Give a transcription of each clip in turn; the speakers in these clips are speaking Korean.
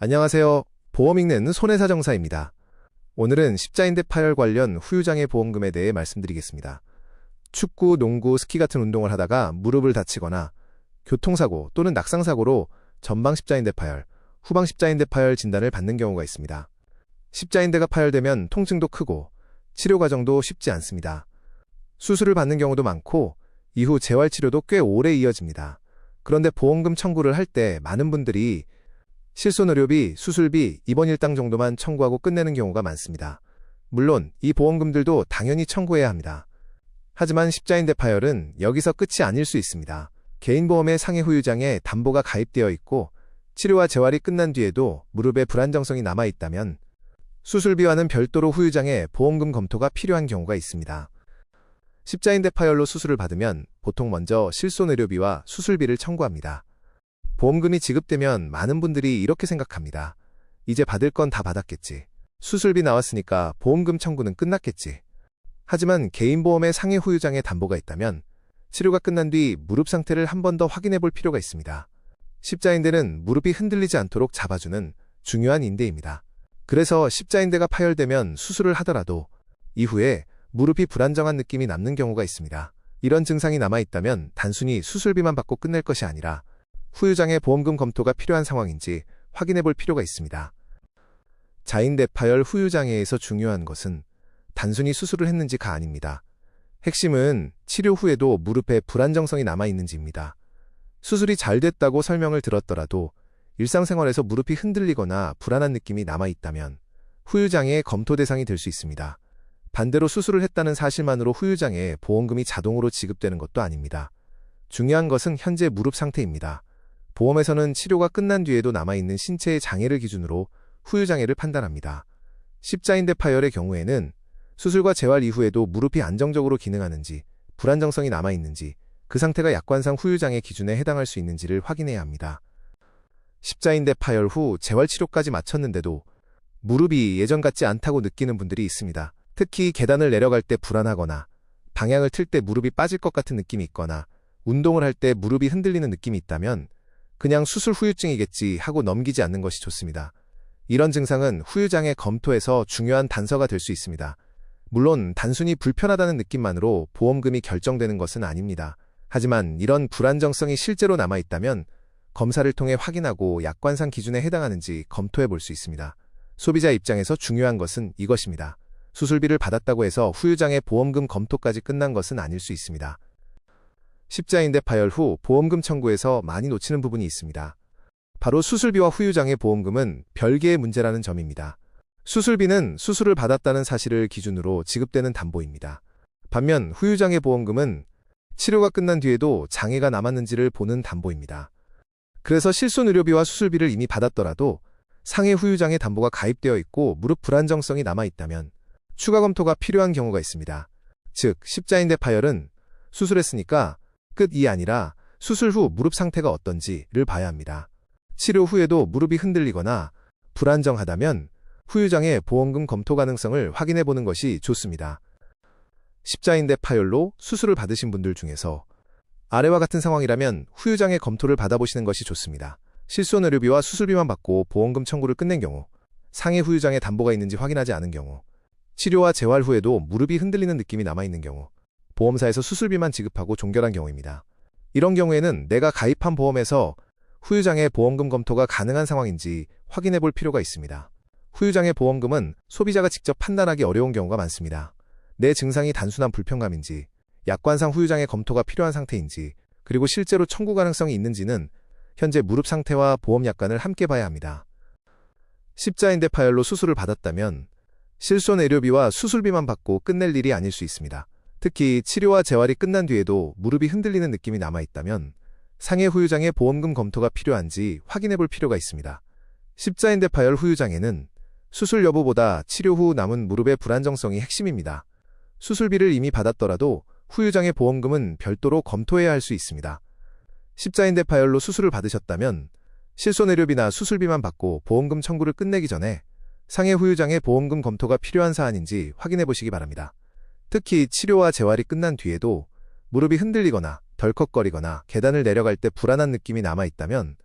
안녕하세요. 보험 읽는 손해사정사입니다. 오늘은 십자인대 파열 관련 후유장애 보험금에 대해 말씀드리겠습니다. 축구, 농구, 스키 같은 운동을 하다가 무릎을 다치거나 교통사고 또는 낙상사고로 전방 십자인대 파열, 후방 십자인대 파열 진단을 받는 경우가 있습니다. 십자인대가 파열되면 통증도 크고 치료 과정도 쉽지 않습니다. 수술을 받는 경우도 많고 이후 재활치료도 꽤 오래 이어집니다. 그런데 보험금 청구를 할 때 많은 분들이 실손의료비, 수술비, 입원 일당 정도만 청구하고 끝내는 경우가 많습니다. 물론 이 보험금들도 당연히 청구해야 합니다. 하지만 십자인대 파열은 여기서 끝이 아닐 수 있습니다. 개인보험의 상해 후유장에 담보가 가입되어 있고 치료와 재활이 끝난 뒤에도 무릎에 불안정성이 남아있다면 수술비와는 별도로 후유장에 보험금 검토가 필요한 경우가 있습니다. 십자인대 파열로 수술을 받으면 보통 먼저 실손의료비와 수술비를 청구합니다. 보험금이 지급되면 많은 분들이 이렇게 생각합니다. 이제 받을 건 다 받았겠지. 수술비 나왔으니까 보험금 청구는 끝났겠지. 하지만 개인보험의 상해 후유장에 담보가 있다면 치료가 끝난 뒤 무릎 상태를 한 번 더 확인해 볼 필요가 있습니다. 십자인대는 무릎이 흔들리지 않도록 잡아주는 중요한 인대입니다. 그래서 십자인대가 파열되면 수술을 하더라도 이후에 무릎이 불안정한 느낌이 남는 경우가 있습니다. 이런 증상이 남아있다면 단순히 수술비만 받고 끝낼 것이 아니라 후유장애 보험금 검토가 필요한 상황인지 확인해 볼 필요가 있습니다. 자인대 파열 후유장애에서 중요한 것은 단순히 수술을 했는지가 아닙니다. 핵심은 치료 후에도 무릎에 불안정성이 남아있는지입니다. 수술이 잘 됐다고 설명을 들었더라도 일상생활에서 무릎이 흔들리거나 불안한 느낌이 남아있다면 후유장애의 검토 대상이 될 수 있습니다. 반대로 수술을 했다는 사실만으로 후유장애에 보험금이 자동으로 지급되는 것도 아닙니다. 중요한 것은 현재 무릎 상태입니다. 보험에서는 치료가 끝난 뒤에도 남아있는 신체의 장애를 기준으로 후유장애를 판단합니다. 십자인대 파열의 경우에는 수술과 재활 이후에도 무릎이 안정적으로 기능하는지, 불안정성이 남아있는지, 그 상태가 약관상 후유장애 기준에 해당할 수 있는지를 확인해야 합니다. 십자인대 파열 후 재활치료까지 마쳤는데도 무릎이 예전 같지 않다고 느끼는 분들이 있습니다. 특히 계단을 내려갈 때 불안하거나 방향을 틀 때 무릎이 빠질 것 같은 느낌이 있거나 운동을 할 때 무릎이 흔들리는 느낌이 있다면 그냥 수술 후유증이겠지 하고 넘기지 않는 것이 좋습니다. 이런 증상은 후유장애 검토에서 중요한 단서가 될 수 있습니다. 물론 단순히 불편하다는 느낌만으로 보험금이 결정되는 것은 아닙니다. 하지만 이런 불안정성이 실제로 남아있다면 검사를 통해 확인하고 약관상 기준에 해당하는지 검토해 볼 수 있습니다. 소비자 입장에서 중요한 것은 이것입니다. 수술비를 받았다고 해서 후유장애 보험금 검토까지 끝난 것은 아닐 수 있습니다. 십자인대 파열 후 보험금 청구에서 많이 놓치는 부분이 있습니다. 바로 수술비와 후유장애 보험금은 별개의 문제라는 점입니다. 수술비는 수술을 받았다는 사실을 기준으로 지급되는 담보입니다. 반면 후유장애 보험금은 치료가 끝난 뒤에도 장애가 남았는지를 보는 담보입니다. 그래서 실손의료비와 수술비를 이미 받았더라도 상해 후유장애 담보가 가입되어 있고 무릎 불안정성이 남아있다면 추가 검토가 필요한 경우가 있습니다. 즉, 십자인대 파열은 수술했으니까 끝이 아니라 수술 후 무릎 상태가 어떤지를 봐야 합니다. 치료 후에도 무릎이 흔들리거나 불안정하다면 후유장애 보험금 검토 가능성을 확인해 보는 것이 좋습니다. 십자인대 파열로 수술을 받으신 분들 중에서 아래와 같은 상황이라면 후유장애 검토를 받아보시는 것이 좋습니다. 실손의료비와 수술비만 받고 보험금 청구를 끝낸 경우, 상해 후유장애 담보가 있는지 확인하지 않은 경우, 치료와 재활 후에도 무릎이 흔들리는 느낌이 남아있는 경우, 보험사에서 수술비만 지급하고 종결한 경우입니다. 이런 경우에는 내가 가입한 보험에서 후유장애 보험금 검토가 가능한 상황인지 확인해 볼 필요가 있습니다. 후유장애 보험금은 소비자가 직접 판단하기 어려운 경우가 많습니다. 내 증상이 단순한 불편감인지, 약관상 후유장애 검토가 필요한 상태인지, 그리고 실제로 청구 가능성이 있는지는 현재 무릎 상태와 보험 약관을 함께 봐야 합니다. 십자인대 파열로 수술을 받았다면 실손의료비와 수술비만 받고 끝낼 일이 아닐 수 있습니다. 특히 치료와 재활이 끝난 뒤에도 무릎이 흔들리는 느낌이 남아있다면 상해 후유장애 보험금 검토가 필요한지 확인해 볼 필요가 있습니다. 십자인대 파열 후유장애는 수술 여부보다 치료 후 남은 무릎의 불안정성이 핵심입니다. 수술비를 이미 받았더라도 후유장애 보험금은 별도로 검토해야 할 수 있습니다. 십자인대 파열로 수술을 받으셨다면 실손의료비나 수술비만 받고 보험금 청구를 끝내기 전에 상해 후유장애 보험금 검토가 필요한 사안인지 확인해 보시기 바랍니다. 특히 치료와 재활이 끝난 뒤에도 무릎이 흔들리거나 덜컥거리거나 계단을 내려갈 때 불안한 느낌이 남아있다면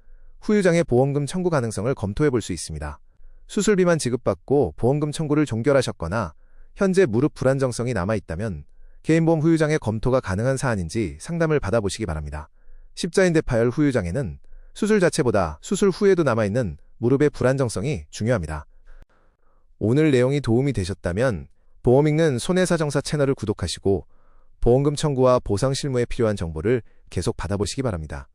후유장애 보험금 청구 가능성을 검토해 볼 수 있습니다. 수술비만 지급받고 보험금 청구를 종결하셨거나 현재 무릎 불안정성이 남아있다면 개인보험 후유장애 검토가 가능한 사안인지 상담을 받아보시기 바랍니다. 십자인대 파열 후유장애는 수술 자체보다 수술 후에도 남아있는 무릎의 불안정성이 중요합니다. 오늘 내용이 도움이 되셨다면 보험 읽는 손해사정사 채널을 구독하시고 보험금 청구와 보상 실무에 필요한 정보를 계속 받아보시기 바랍니다.